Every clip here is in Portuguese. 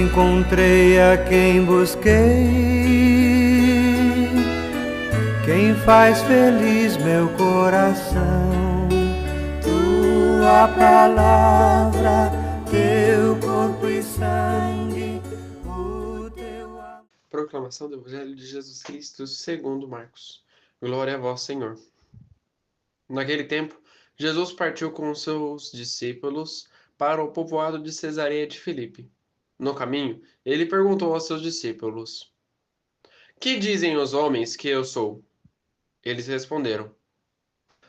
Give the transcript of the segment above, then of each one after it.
Encontrei a quem busquei, quem faz feliz meu coração. Tua palavra, teu corpo e sangue, o teu amor. Proclamação do Evangelho de Jesus Cristo segundo Marcos. Glória a vós, Senhor. Naquele tempo, Jesus partiu com os seus discípulos para o povoado de Cesareia de Filipe. No caminho, ele perguntou aos seus discípulos: Que dizem os homens que eu sou? Eles responderam: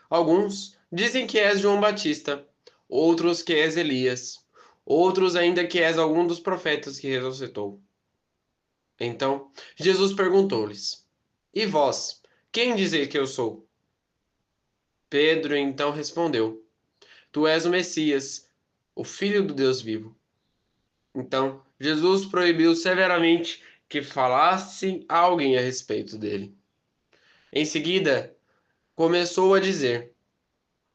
Alguns dizem que és João Batista, outros que és Elias, outros ainda que és algum dos profetas que ressuscitou. Então, Jesus perguntou-lhes: E vós, quem dizeis que eu sou? Pedro então respondeu: Tu és o Messias, o Filho do Deus vivo. Então, Jesus proibiu severamente que falasse a alguém a respeito dele. Em seguida, começou a dizer: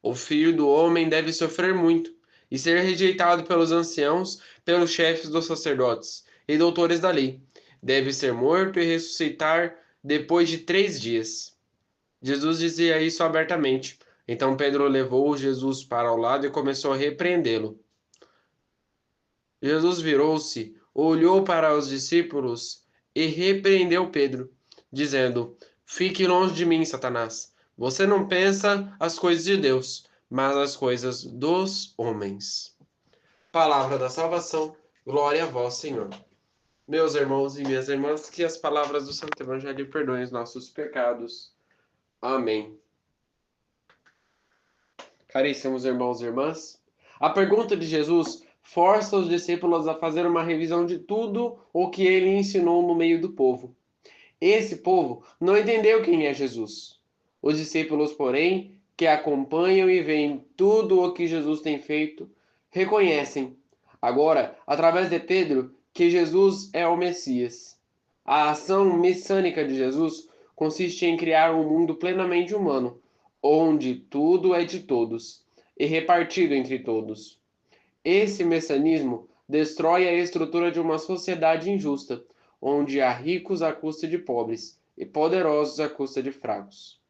O Filho do Homem deve sofrer muito e ser rejeitado pelos anciãos, pelos chefes dos sacerdotes e doutores da lei. Deve ser morto e ressuscitar depois de 3 dias. Jesus dizia isso abertamente. Então Pedro levou Jesus para o lado e começou a repreendê-lo. Jesus virou-se, olhou para os discípulos e repreendeu Pedro, dizendo: Fique longe de mim, Satanás. Você não pensa as coisas de Deus, mas as coisas dos homens. Palavra da salvação, glória a vós, Senhor. Meus irmãos e minhas irmãs, que as palavras do Santo Evangelho perdoem os nossos pecados. Amém. Caríssimos irmãos e irmãs, a pergunta de Jesus força os discípulos a fazer uma revisão de tudo o que ele ensinou no meio do povo. Esse povo não entendeu quem é Jesus. Os discípulos, porém, que acompanham e veem tudo o que Jesus tem feito, reconhecem, agora, através de Pedro, que Jesus é o Messias. A ação messiânica de Jesus consiste em criar um mundo plenamente humano, onde tudo é de todos e repartido entre todos. Esse messianismo destrói a estrutura de uma sociedade injusta, onde há ricos à custa de pobres e poderosos à custa de fracos.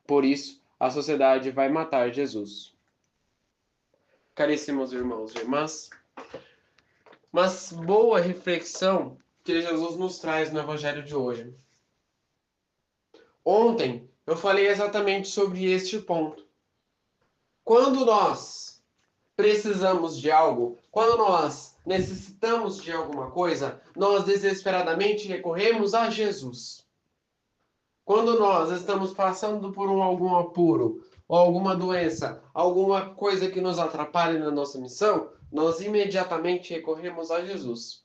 Por isso, a sociedade vai matar Jesus. Caríssimos irmãos e irmãs, mas boa reflexão que Jesus nos traz no Evangelho de hoje. Ontem eu falei exatamente sobre este ponto. Quando nós precisamos de algo, quando nós necessitamos de alguma coisa, nós desesperadamente recorremos a Jesus. Quando nós estamos passando por algum apuro, ou alguma doença, alguma coisa que nos atrapalhe na nossa missão, nós imediatamente recorremos a Jesus.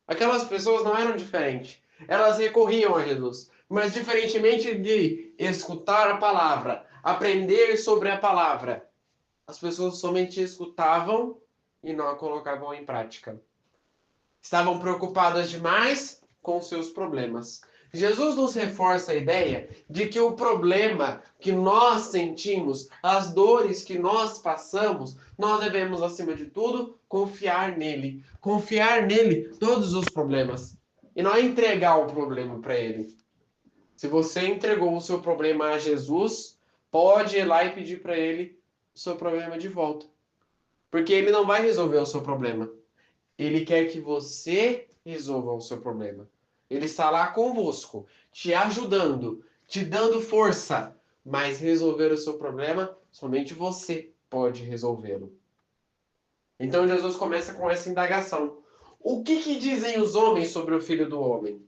Aquelas pessoas não eram diferentes. Elas recorriam a Jesus. Mas diferentemente de escutar a palavra, aprender sobre a palavra, as pessoas somente escutavam e não a colocavam em prática. Estavam preocupadas demais com seus problemas. Jesus nos reforça a ideia de que o problema que nós sentimos, as dores que nós passamos, nós devemos, acima de tudo, confiar nele. Confiar nele todos os problemas. E não entregar o problema para ele. Se você entregou o seu problema a Jesus, pode ir lá e pedir para ele o seu problema de volta. Porque ele não vai resolver o seu problema. Ele quer que você resolva o seu problema. Ele está lá convosco, te ajudando, te dando força. Mas resolver o seu problema, somente você pode resolvê-lo. Então Jesus começa com essa indagação. O que dizem os homens sobre o Filho do Homem?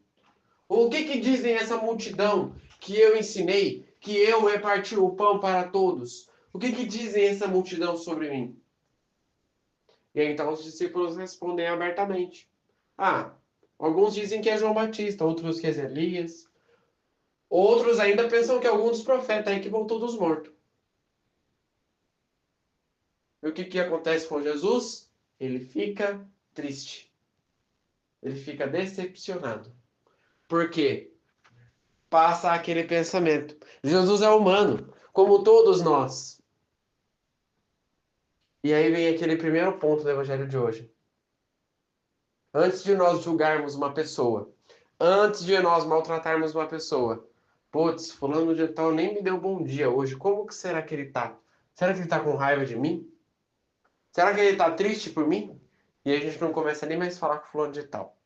O que dizem essa multidão que eu ensinei, que eu reparti o pão para todos? O que dizem essa multidão sobre mim? E então os discípulos respondem abertamente. Alguns dizem que é João Batista, outros que é Elias. Outros ainda pensam que é algum dos profetas aí que voltou dos mortos. E o que acontece com Jesus? Ele fica triste. Ele fica decepcionado. Por quê? Passa aquele pensamento. Jesus é humano, como todos nós. E aí vem aquele primeiro ponto do Evangelho de hoje. Antes de nós julgarmos uma pessoa, antes de nós maltratarmos uma pessoa, putz, fulano de tal nem me deu bom dia hoje, como que será que ele tá? Será que ele tá com raiva de mim? Será que ele tá triste por mim? E a gente não começa nem mais a falar com fulano de tal.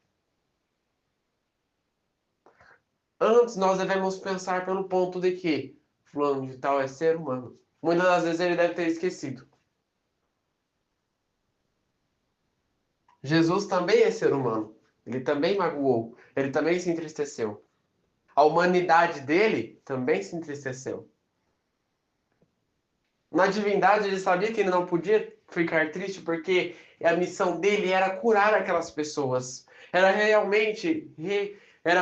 Antes nós devemos pensar pelo ponto de que fulano de tal é ser humano. Muitas das vezes ele deve ter esquecido. Jesus também é ser humano. Ele também magoou. Ele também se entristeceu. A humanidade dele também se entristeceu. Na divindade ele sabia que ele não podia ficar triste porque a missão dele era curar aquelas pessoas. Era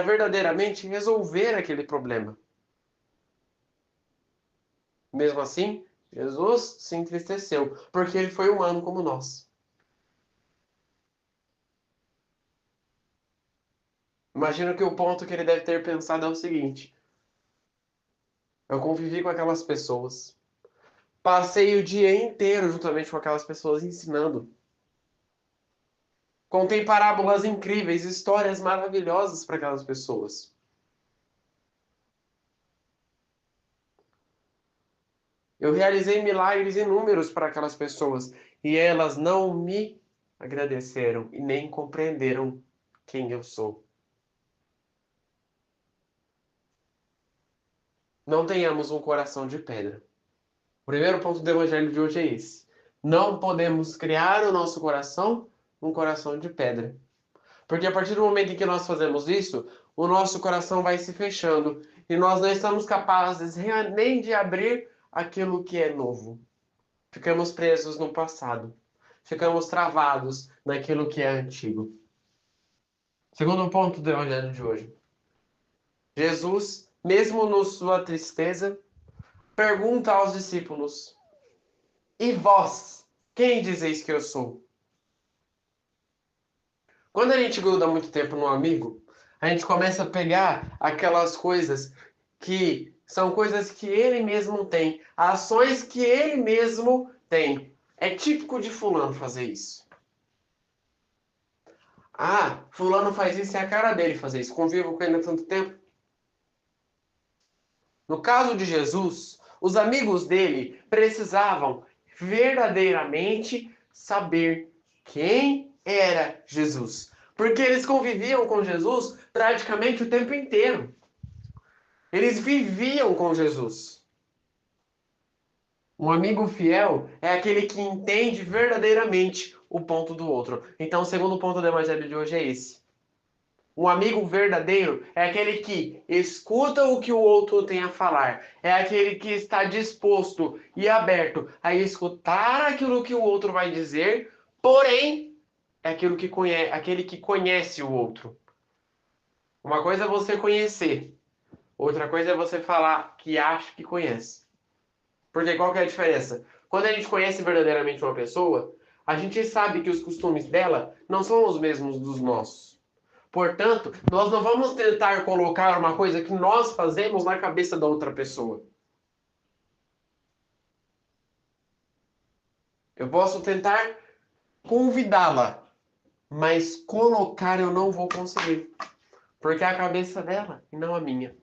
verdadeiramente resolver aquele problema. Mesmo assim, Jesus se entristeceu porque ele foi humano como nós. Imagino que o ponto que ele deve ter pensado é o seguinte: eu convivi com aquelas pessoas. Passei o dia inteiro juntamente com aquelas pessoas ensinando. Contei parábolas incríveis, histórias maravilhosas para aquelas pessoas. Eu realizei milagres inúmeros para aquelas pessoas e elas não me agradeceram e nem compreenderam quem eu sou. Não tenhamos um coração de pedra. O primeiro ponto do evangelho de hoje é esse. Não podemos criar o nosso coração um coração de pedra. Porque a partir do momento em que nós fazemos isso, o nosso coração vai se fechando e nós não estamos capazes nem de abrir aquilo que é novo. Ficamos presos no passado. Ficamos travados naquilo que é antigo. Segundo ponto do evangelho de hoje. Jesus, mesmo na sua tristeza, pergunta aos discípulos: e vós, quem dizeis que eu sou? Quando a gente gruda muito tempo num amigo, a gente começa a pegar aquelas coisas que são coisas que ele mesmo tem, ações que ele mesmo tem. É típico de fulano fazer isso. Ah, fulano faz isso, é a cara dele fazer isso. Convivo com ele há tanto tempo. No caso de Jesus, os amigos dele precisavam verdadeiramente saber quem era Jesus. Porque eles conviviam com Jesus praticamente o tempo inteiro. Eles viviam com Jesus. Um amigo fiel é aquele que entende verdadeiramente o ponto do outro. Então, o segundo ponto do evangelho de hoje é esse. Um amigo verdadeiro é aquele que escuta o que o outro tem a falar. É aquele que está disposto e aberto a escutar aquilo que o outro vai dizer, porém, é aquele que conhece o outro. Uma coisa é você conhecer, outra coisa é você falar que acha que conhece. Porque qual que é a diferença? Quando a gente conhece verdadeiramente uma pessoa, a gente sabe que os costumes dela não são os mesmos dos nossos. Portanto, nós não vamos tentar colocar uma coisa que nós fazemos na cabeça da outra pessoa. Eu posso tentar convidá-la, mas colocar eu não vou conseguir. Porque é a cabeça dela e não a minha.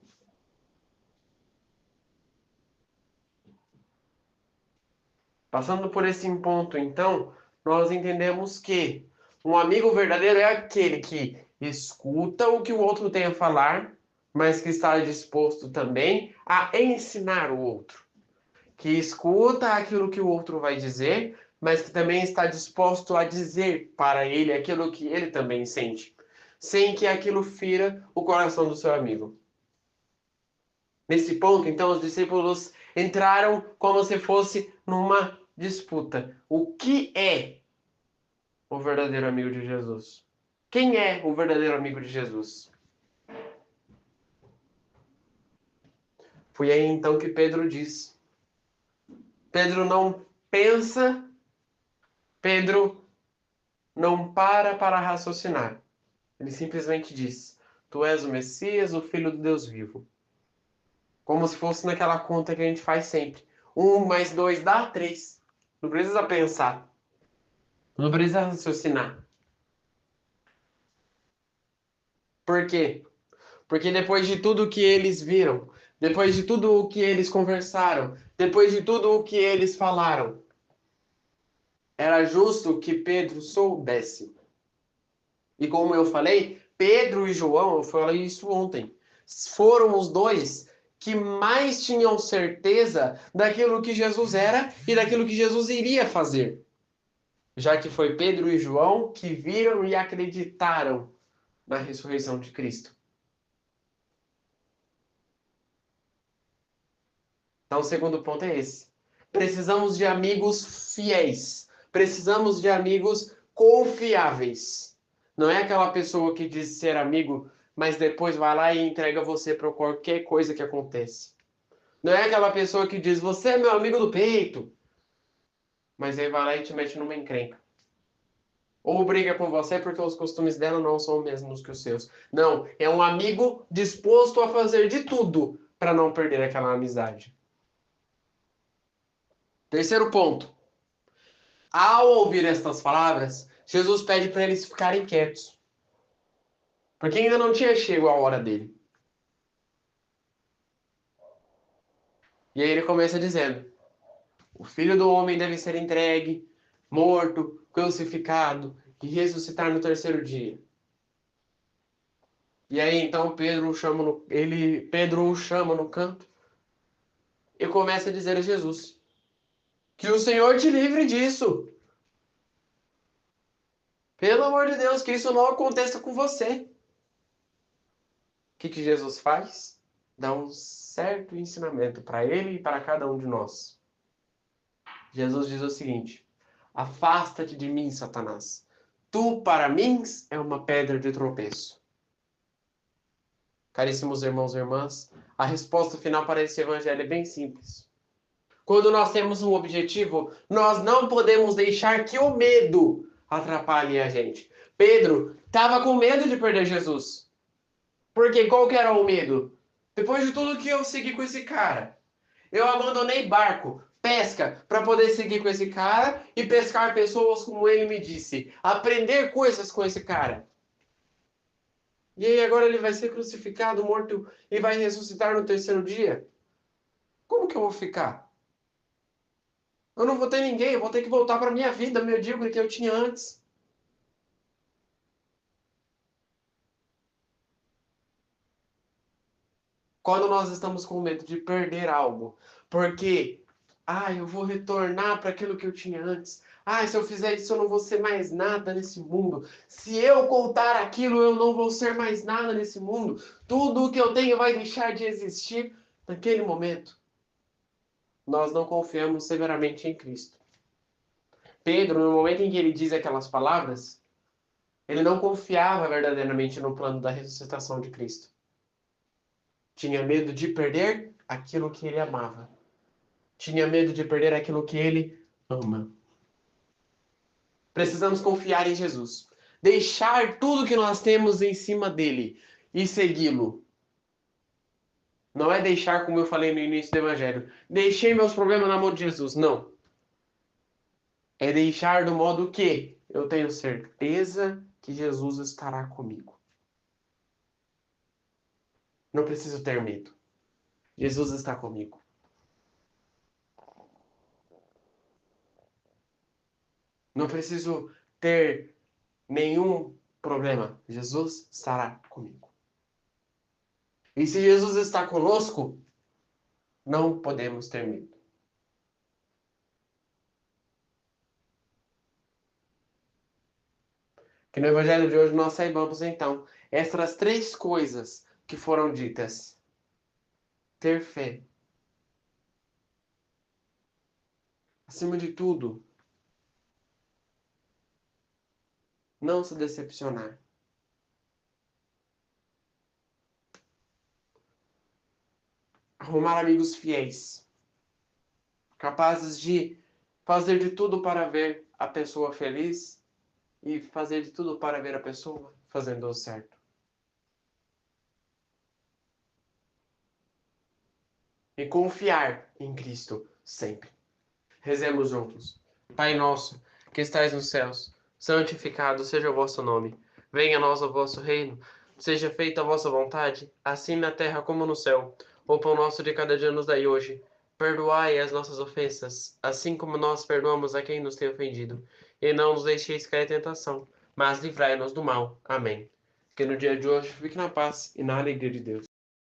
Passando por esse ponto, então, nós entendemos que um amigo verdadeiro é aquele que escuta o que o outro tem a falar, mas que está disposto também a ensinar o outro. Que escuta aquilo que o outro vai dizer, mas que também está disposto a dizer para ele aquilo que ele também sente, sem que aquilo fira o coração do seu amigo. Nesse ponto, então, os discípulos entraram como se fosse numa disputa. O que é o verdadeiro amigo de Jesus? Quem é o verdadeiro amigo de Jesus? Foi aí então que Pedro diz. Pedro não pensa, Pedro não para raciocinar. Ele simplesmente diz: Tu és o Messias, o Filho do Deus vivo. Como se fosse naquela conta que a gente faz sempre. 1 mais 2 dá 3. Não precisa pensar. Não precisa raciocinar. Por quê? Porque depois de tudo que eles viram, depois de tudo o que eles conversaram, depois de tudo o que eles falaram, era justo que Pedro soubesse. E como eu falei, Pedro e João, eu falei isso ontem, foram os dois que mais tinham certeza daquilo que Jesus era e daquilo que Jesus iria fazer. Já que foi Pedro e João que viram e acreditaram na ressurreição de Cristo. Então, o segundo ponto é esse. Precisamos de amigos fiéis. Precisamos de amigos confiáveis. Não é aquela pessoa que diz ser amigo, mas depois vai lá e entrega você para qualquer coisa que acontece. Não é aquela pessoa que diz, você é meu amigo do peito, mas aí vai lá e te mete numa encrenca. Ou briga com você porque os costumes dela não são os mesmos que os seus. Não, é um amigo disposto a fazer de tudo para não perder aquela amizade. Terceiro ponto. Ao ouvir estas palavras, Jesus pede para eles ficarem quietos. Porque ainda não tinha chegado a hora dele. E aí ele começa dizendo: o Filho do Homem deve ser entregue, morto, crucificado e ressuscitar no terceiro dia. E aí então Pedro o chama no canto e começa a dizer a Jesus: que o Senhor te livre disso. Pelo amor de Deus, que isso não aconteça com você. O que Jesus faz? Dá um certo ensinamento para ele e para cada um de nós. Jesus diz o seguinte: afasta-te de mim, Satanás. Tu, para mim, é uma pedra de tropeço. Caríssimos irmãos e irmãs, a resposta final para esse evangelho é bem simples. Quando nós temos um objetivo, nós não podemos deixar que o medo atrapalhe a gente. Pedro estava com medo de perder Jesus. Porque qual que era o medo? Depois de tudo que eu segui com esse cara, eu abandonei barco, pesca, para poder seguir com esse cara e pescar pessoas como ele me disse. Aprender coisas com esse cara. E aí agora ele vai ser crucificado, morto e vai ressuscitar no terceiro dia? Como que eu vou ficar? Eu não vou ter ninguém, eu vou ter que voltar para minha vida medíocre que eu tinha antes. Quando nós estamos com medo de perder algo, porque, eu vou retornar para aquilo que eu tinha antes. Se eu fizer isso, eu não vou ser mais nada nesse mundo. Se eu contar aquilo, eu não vou ser mais nada nesse mundo. Tudo o que eu tenho vai deixar de existir naquele momento. Nós não confiamos severamente em Cristo. Pedro, no momento em que ele diz aquelas palavras, ele não confiava verdadeiramente no plano da ressuscitação de Cristo. Tinha medo de perder aquilo que ele amava. Tinha medo de perder aquilo que ele ama. Precisamos confiar em Jesus. Deixar tudo que nós temos em cima dele e segui-lo. Não é deixar, como eu falei no início do Evangelho, deixei meus problemas na mão de Jesus. Não. É deixar do modo que eu tenho certeza que Jesus estará comigo. Não preciso ter medo. Jesus está comigo. Não preciso ter nenhum problema. Jesus estará comigo. E se Jesus está conosco, não podemos ter medo. Que no Evangelho de hoje nós saibamos, então, essas três coisas que foram ditas. Ter fé. Acima de tudo, não se decepcionar. Arrumar amigos fiéis, capazes de fazer de tudo para ver a pessoa feliz e fazer de tudo para ver a pessoa fazendo o certo. E confiar em Cristo sempre. Rezemos juntos. Pai nosso, que estais nos céus, santificado seja o vosso nome. Venha a nós o vosso reino. Seja feita a vossa vontade, assim na terra como no céu. O pão nosso de cada dia nos dai hoje. Perdoai as nossas ofensas, assim como nós perdoamos a quem nos tem ofendido. E não nos deixeis cair em tentação, mas livrai-nos do mal. Amém. Que no dia de hoje fique na paz e na alegria de Deus.